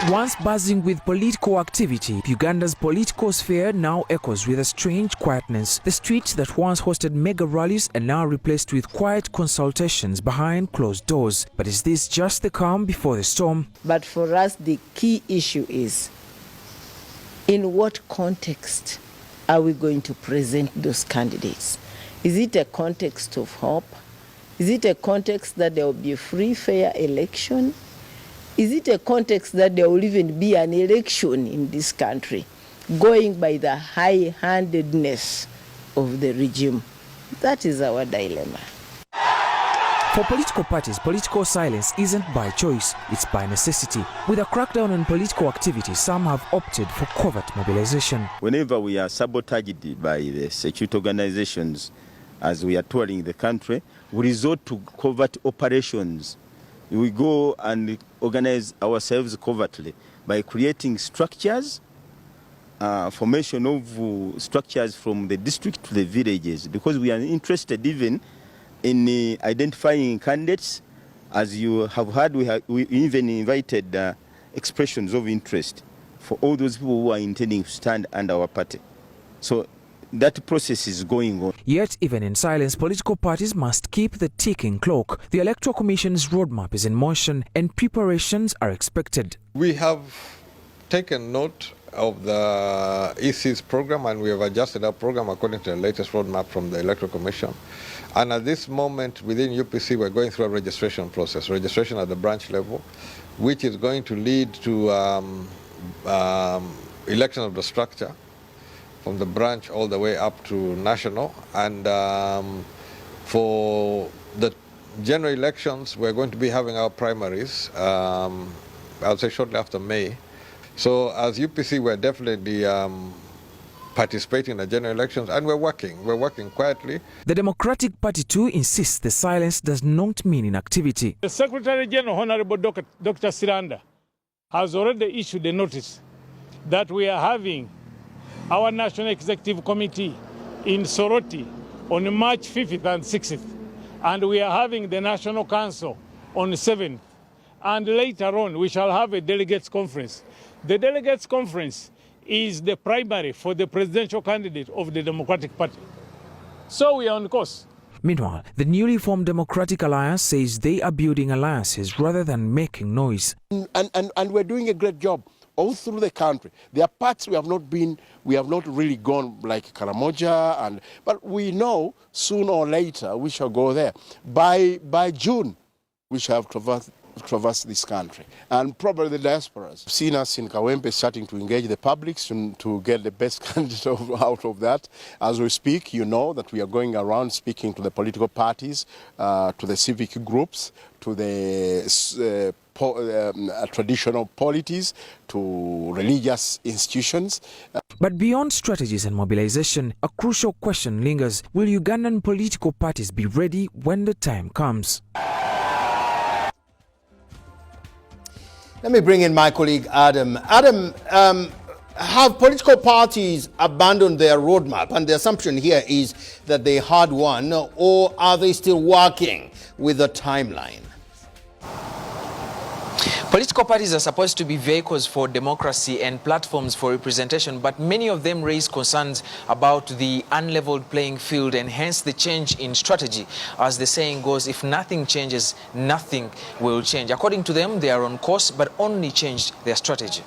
Once buzzing with political activity, Uganda's political sphere now echoes with a strange quietness. The streets that once hosted mega rallies are now replaced with quiet consultations behind closed doors. But is this just the calm before the storm? But for us, the key issue is, in what context are we going to present those candidates? Is it a context of hope? Is it a context that there will be a free, fair election? Is it a context that there will even be an election in this country, going by the high-handedness of the regime? That is our dilemma. For political parties, political silence isn't by choice, it's by necessity. With a crackdown on political activity, some have opted for covert mobilization. Whenever we are sabotaged by the security organizations as we are touring the country, we resort to covert operations. We go and organize ourselves covertly by creating structures, formation of structures from the district to the villages, because we are interested even in identifying candidates. As you have heard, we even invited expressions of interest for all those people who are intending to stand under our party. So that process is going on. Yet, even in silence, political parties must keep the ticking clock. The Electoral Commission's roadmap is in motion and preparations are expected. We have taken note of the EC's program and we have adjusted our program according to the latest roadmap from the Electoral Commission. And at this moment within UPC, we're going through a registration process, registration at the branch level, which is going to lead to election of the structure from the branch all the way up to national. And for the general elections, we're going to be having our primaries, I'll say shortly after May. So as UPC, we're definitely participating in the general elections, and we're working quietly. The Democratic Party too insists the silence does not mean inactivity. The Secretary General, Honorable Dr. Siranda, has already issued a notice that we are having our National Executive Committee in Soroti on March 5th and 6th, and we are having the National Council on the 7th, and later on we shall have a delegates conference. The delegates conference is the primary for the presidential candidate of the Democratic Party. So we are on course. Meanwhile, the newly formed Democratic Alliance says they are building alliances rather than making noise. And we're doing a great job all through the country. There are parts we have not really gone, like Karamoja, but we know sooner or later we shall go there. By June, we shall have traversed this country, and probably the diasporas. Seen us in Kawempe starting to engage the public to get the best candidate out of that. As we speak, you know that we are going around speaking to the political parties, to the civic groups, to the traditional polities, to religious institutions. But beyond strategies and mobilization, a crucial question lingers. Will Ugandan political parties be ready when the time comes? Let me bring in my colleague Adam. Adam, have political parties abandoned their roadmap? And the assumption here is that they had one, or are they still working with a timeline? Political parties are supposed to be vehicles for democracy and platforms for representation, but many of them raise concerns about the unleveled playing field and hence the change in strategy. As the saying goes, if nothing changes, nothing will change. According to them, they are on course, but only changed their strategy.